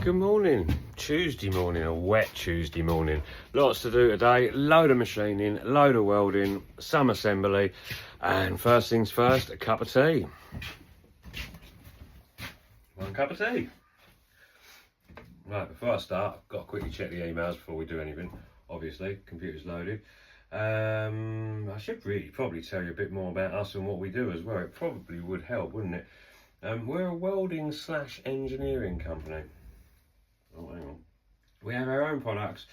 Good morning, Tuesday morning, a wet Tuesday morning. Lots to do today, load of machining, load of welding, some assembly, and first things first, a cup of tea. One cup of tea. Right, before I start, I've got to quickly check the emails before we do anything. Obviously, computer's loaded. I should really probably tell you a bit more about us and what we do as well. It probably would help, wouldn't it? We're a welding / engineering company. Oh, hang on. We have our own products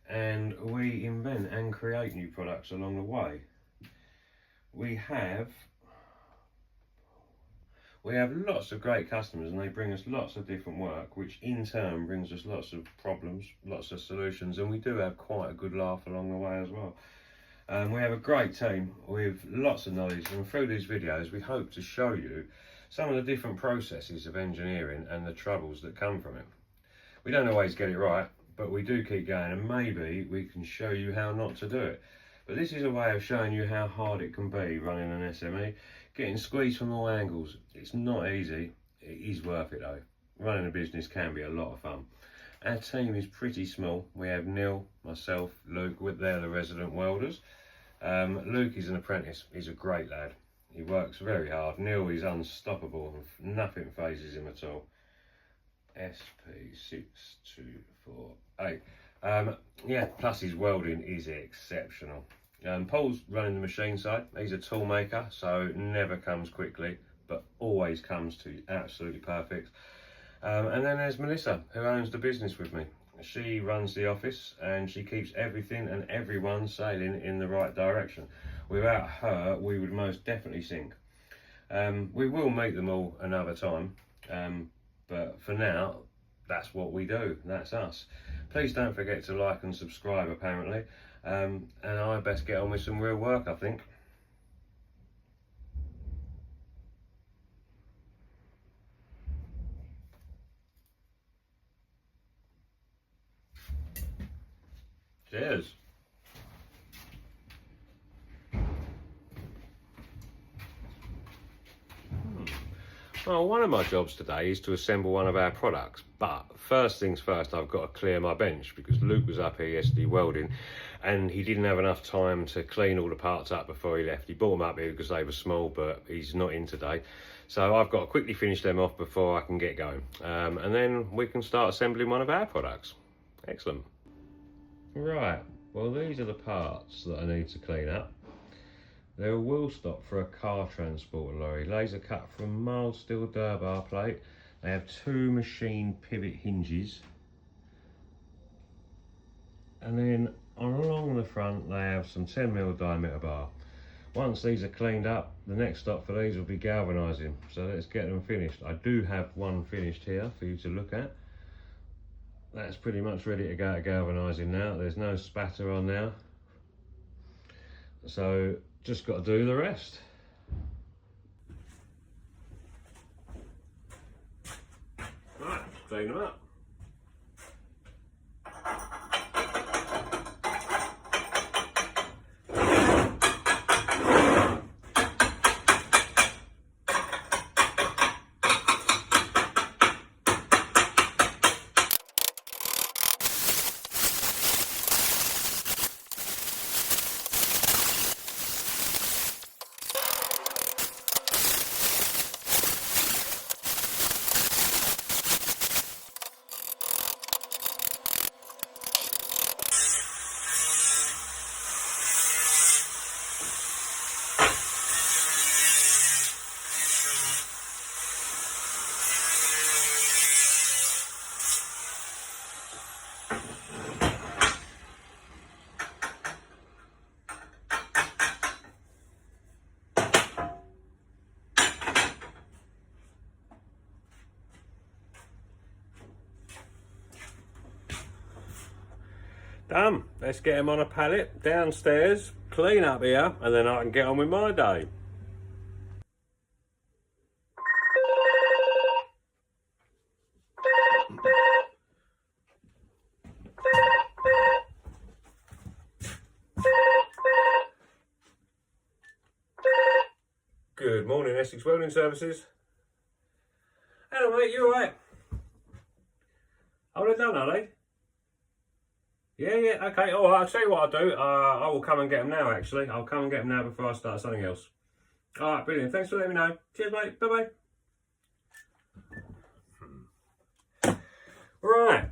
and we invent and create new products along the way. We have lots of great customers and they bring us lots of different work, which in turn brings us lots of problems, lots of solutions, and we do have quite a good laugh along the way as well. We have a great team with lots of knowledge, and through these videos we hope to show you some of the different processes of engineering and the troubles that come from it. We don't always get it right, but we do keep going, and maybe we can show you how not to do it. But this is a way of showing you how hard it can be running an SME, getting squeezed from all angles. It's not easy, it is worth it though. Running a business can be a lot of fun. Our team is pretty small. We have Neil, myself, Luke, they're the resident welders. Luke is an apprentice, he's a great lad. He works very hard. Neil is unstoppable, nothing phases him at all. SP6248. Yeah, plus his welding is exceptional. Paul's running the machine side. He's a tool maker, so never comes quickly, but always comes to absolutely perfect. And then there's Melissa, who owns the business with me. She runs the office and she keeps everything and everyone sailing in the right direction. Without her, we would most definitely sink. We will meet them all another time. But for now, that's what we do, that's us. Please don't forget to like and subscribe apparently, and I best get on with some real work, I think. Cheers. Well, one of my jobs today is to assemble one of our products, but first things first, I've got to clear my bench because Luke was up here yesterday welding and he didn't have enough time to clean all the parts up before he left. He brought them up here because they were small, but he's not in today. So I've got to quickly finish them off before I can get going. And then we can start assembling one of our products. Excellent. Right, well these are the parts that I need to clean up. They're a wheel stop for a car transport lorry. Laser cut from mild steel Durbar plate. They have two machine pivot hinges. And then along the front they have some 10mm diameter bar. Once these are cleaned up, the next stop for these will be galvanising. So let's get them finished. I do have one finished here for you to look at. That's pretty much ready to go to galvanising now. There's no spatter on now. So just got to do the rest. Right, clean them up. Done. Let's get him on a pallet downstairs, clean up here, and then I can get on with my day. Good morning, Essex Welding Services. Hello mate, you alright? Oh, they're done, are they? Yeah, okay. All right, I'll tell you what I'll do. I will come and get them now, actually. I'll come and get them now before I start something else. All right, brilliant. Thanks for letting me know. Cheers, mate. Bye-bye. Right.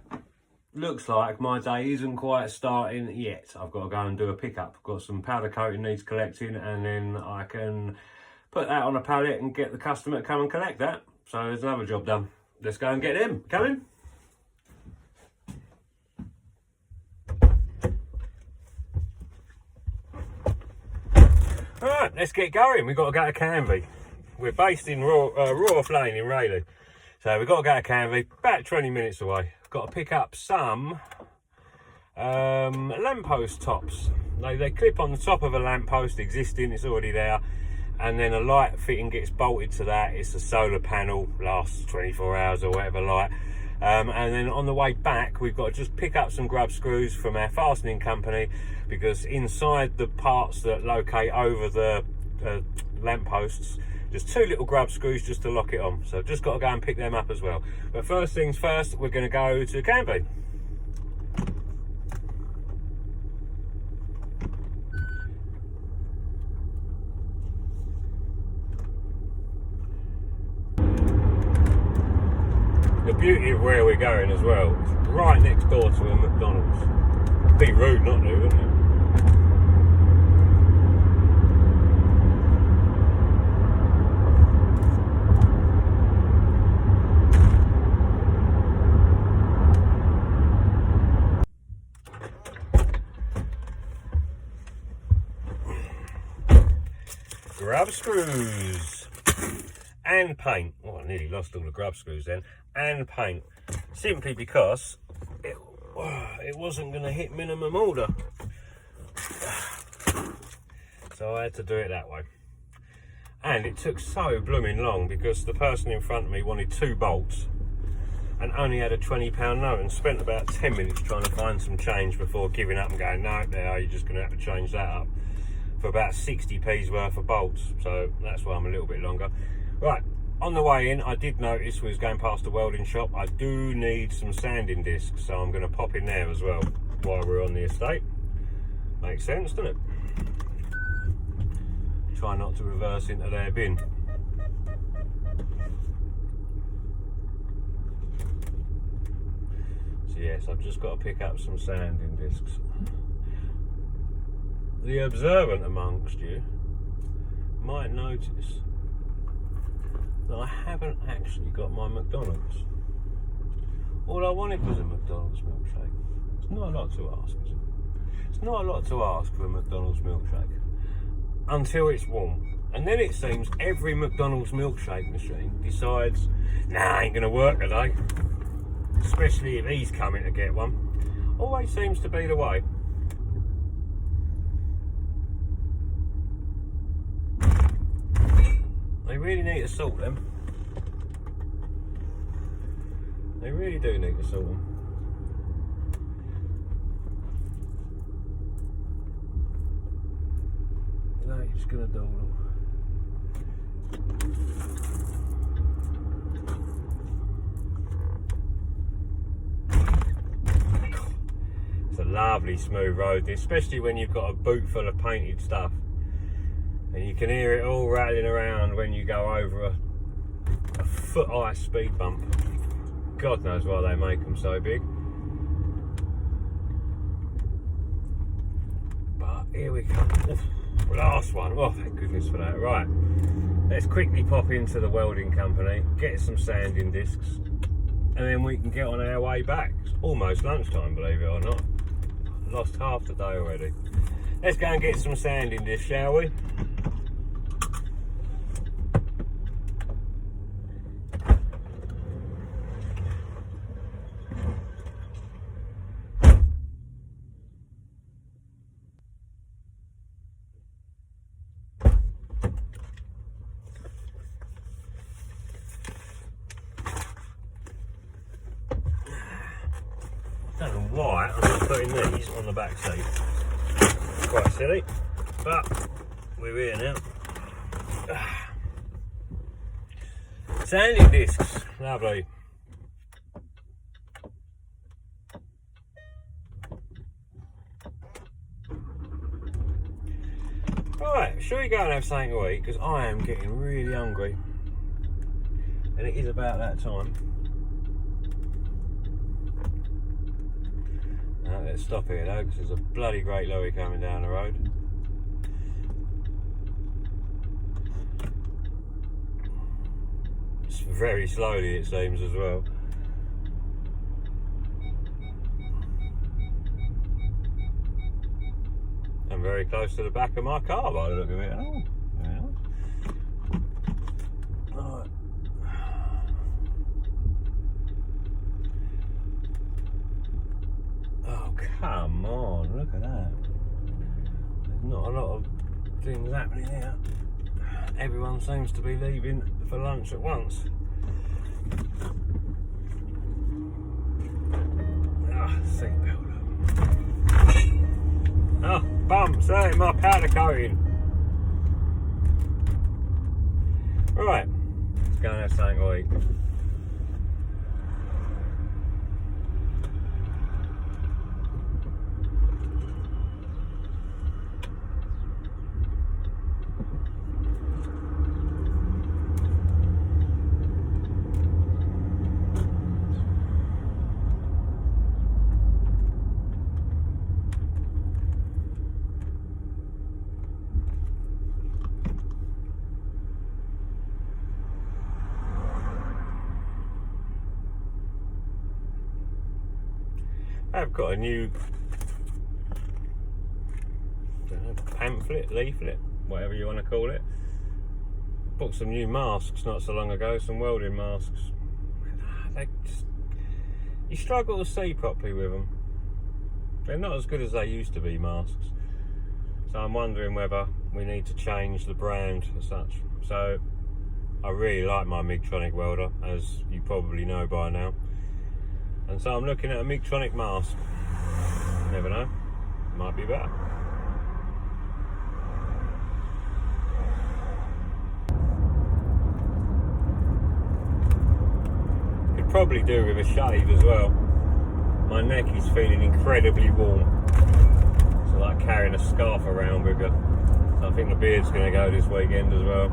Looks like my day isn't quite starting yet. I've got to go and do a pickup. Got some powder coating needs collecting, and then I can put that on a pallet and get the customer to come and collect that. So there's another job done. Let's go and get him. Coming. Right, let's get going. We've got to go to Canvey. We're based in Raw Lane in Rayleigh. So we've got to go to Canvey, about 20 minutes away. Got to pick up some lamppost tops. They clip on the top of a lamppost existing, it's already there. And then a light fitting gets bolted to that. It's a solar panel, lasts 24 hours or whatever light. And then on the way back, we've got to just pick up some grub screws from our fastening company, because inside the parts that locate over the lampposts, just 2 little grub screws just to lock it on. So I've just got to go and pick them up as well. But first things first, we're going to go to Canvey. The beauty of where we're going as well, it's right next door to a McDonald's. Be rude not to, wouldn't it? Grub screws and paint. Oh, I nearly lost all the grub screws then. And paint, simply because it wasn't going to hit minimum order, so I had to do it that way. And it took so blooming long because the person in front of me wanted 2 bolts and only had a £20 note, and spent about 10 minutes trying to find some change before giving up and going, no, there, you're just going to have to change that up, for about 60p's worth of bolts. So that's why I'm a little bit longer. Right, on the way in, I did notice we was going past the welding shop. I do need some sanding discs, so I'm going to pop in there as well while we're on the estate. Makes sense, doesn't it? Try not to reverse into their bin. So yes, I've just got to pick up some sanding discs. The observant amongst you might notice that I haven't actually got my McDonald's. All I wanted was a McDonald's milkshake. It's not a lot to ask, is it? It's not a lot to ask for a McDonald's milkshake. Until it's warm. And then it seems every McDonald's milkshake machine decides, nah, ain't gonna work today. Especially if he's coming to get one. Always seems to be the way. They really need to sort them. They really do need to sort them. No, you're just gonna dawdle. It's a lovely smooth road, especially when you've got a boot full of painted stuff. And you can hear it all rattling around when you go over a foot-high speed bump. God knows why they make them so big. But here we come. Oof, last one. Oh, thank goodness for that. Right, let's quickly pop into the welding company, get some sanding discs, and then we can get on our way back. It's almost lunchtime, believe it or not. Lost half the day already. Let's go and get some sanding discs, shall we? Don't know why I'm not putting these on the back seat. Quite silly, but we're here now. Sanding discs, lovely. Right, shall we go and have something to eat? Because I am getting really hungry. And it is about that time. Now, let's stop here though, because there's a bloody great lorry coming down the road. It's very slowly, it seems, as well. I'm very close to the back of my car by the look of it. Oh, yeah. Right. Oh, come on, look at that. There's not a lot of things happening here. Everyone seems to be leaving for lunch at once. Seatbelt. Oh, bumps, hurting my powder coating. Right, let's go and have something to eat. I've got a new pamphlet, leaflet, whatever you want to call it. Bought some new masks not so long ago, some welding masks. You struggle to see properly with them. They're not as good as they used to be, masks. So I'm wondering whether we need to change the brand as such. So I really like my Migtronic welder, as you probably know by now. And so I'm looking at a Migtronic mask. Never know, might be better. Could probably do with a shave as well. My neck is feeling incredibly warm. It's like carrying a scarf around with you. So I think the beard's going to go this weekend as well.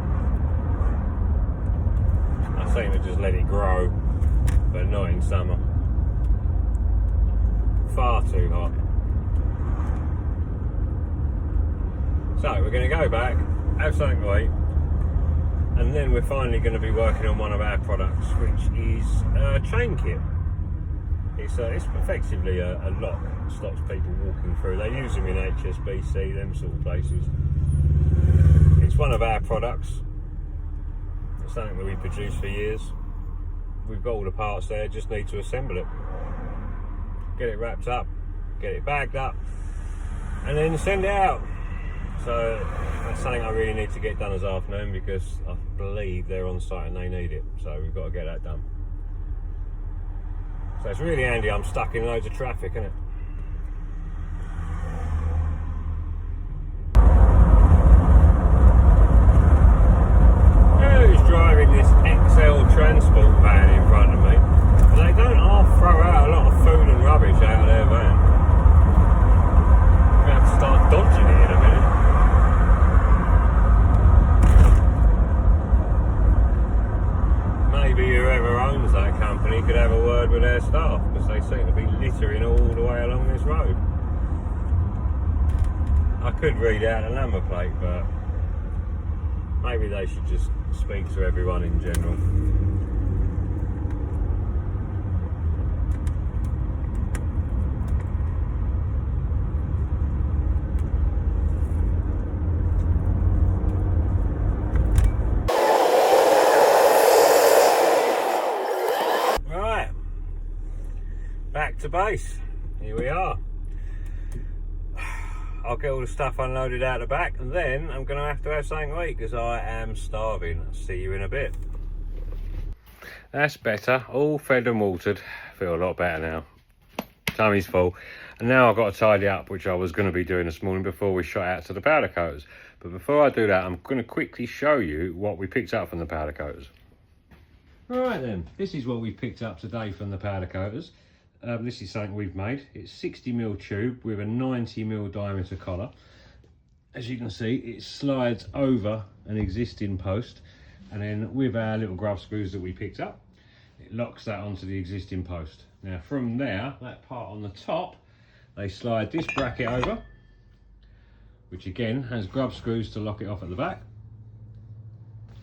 I seem to just let it grow, but not in summer. Far too hot. So we're going to go back, have something to eat, and then we're finally going to be working on one of our products, which is a chain kit. It's effectively a lock that stops people walking through. They use them in HSBC, them sort of places. It's one of our products. It's something that we produce for years. We've got all the parts there, just need to assemble it. Get it wrapped up, get it bagged up, and then send it out. So that's something I really need to get done this afternoon, because I believe they're on site and they need it. So we've got to get that done. So it's really handy. I'm stuck in loads of traffic, isn't it? Who's driving this XL transport van in front of me? They don't half throw out a lot of food and rubbish out of their van. I'm going to have to start dodging it in a minute. Maybe whoever owns that company could have a word with their staff, because they seem to be littering all the way along this road. I could read out a number plate, but maybe they should just speak to everyone in general. Back to base. Here we are. I'll get all the stuff unloaded out the back, and then I'm going to have something to eat, because I am starving. I'll see you in a bit. That's better. All fed and watered. Feel a lot better now. Tummy's full. And now I've got to tidy up, which I was going to be doing this morning before we shot out to the powder coaters. But before I do that, I'm going to quickly show you what we picked up from the powder coaters. Right then, this is what we picked up today from the powder coaters. This is something we've made. It's 60mm tube with a 90mm diameter collar. as you can see, it slides over an existing post, and then with our little grub screws that we picked up, it locks that onto the existing post. Now from there, that part on the top, they slide this bracket over, which again has grub screws to lock it off at the back,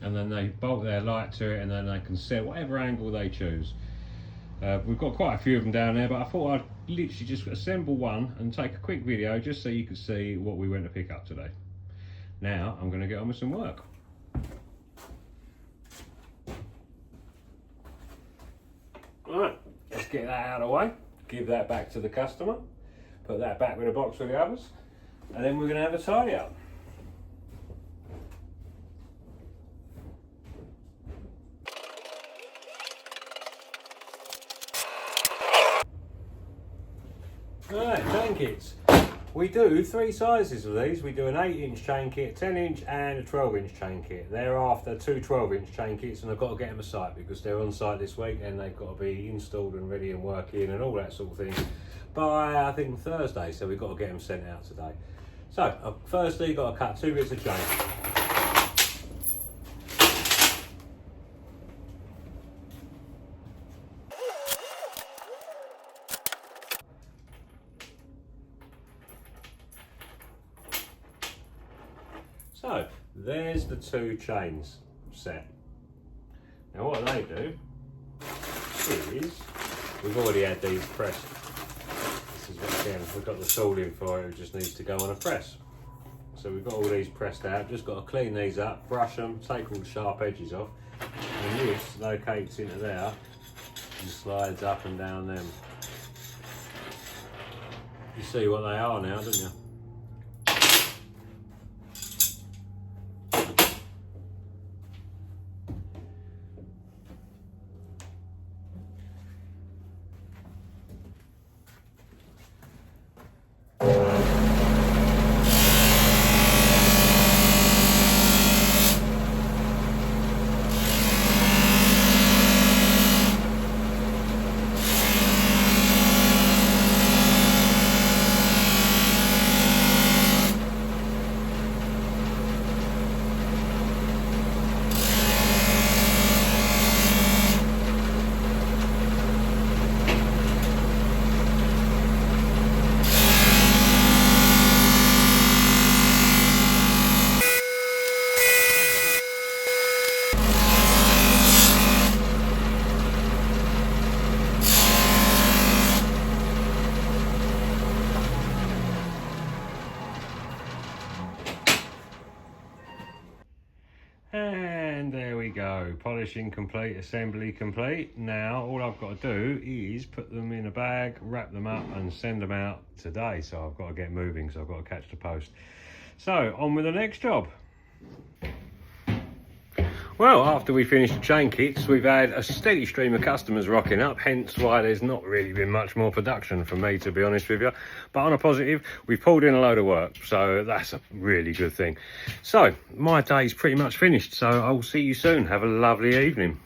and then they bolt their light to it, and then they can set whatever angle they choose. We've got quite a few of them down there, but I thought I'd literally just assemble one and take a quick video just so you could see what we went to pick up today. Now I'm going to get on with some work. Alright, let's get that out of the way, give that back to the customer, put that back with a box with the others, and then we're going to have a tidy up. Alright, chain kits. We do 3 sizes of these. We do an 8-inch chain kit, 10-inch and a 12-inch chain kit. Thereafter 2 12-inch chain kits, and I've got to get them a site because they're on site this week and they've got to be installed and ready and working and all that sort of thing by I think Thursday, so we've got to get them sent out today. So firstly got to cut 2 bits of chain. So there's the 2 chains set. Now what they do is, we've already had these pressed. This is what, again, we've got the tooling for it, it just needs to go on a press. So we've got all these pressed out, just got to clean these up, brush them, take all the sharp edges off, and this locates into there and slides up and down them. You see what they are now, don't you? And there we go, polishing complete, assembly complete. Now all I've got to do is put them in a bag, wrap them up and send them out today. So I've got to get moving, so I've got to catch the post. So on with the next job. Well, after we finished the chain kits, we've had a steady stream of customers rocking up, hence why there's not really been much more production from me, to be honest with you. But on a positive, we've pulled in a load of work, so that's a really good thing. So, my day's pretty much finished, so I'll see you soon. Have a lovely evening.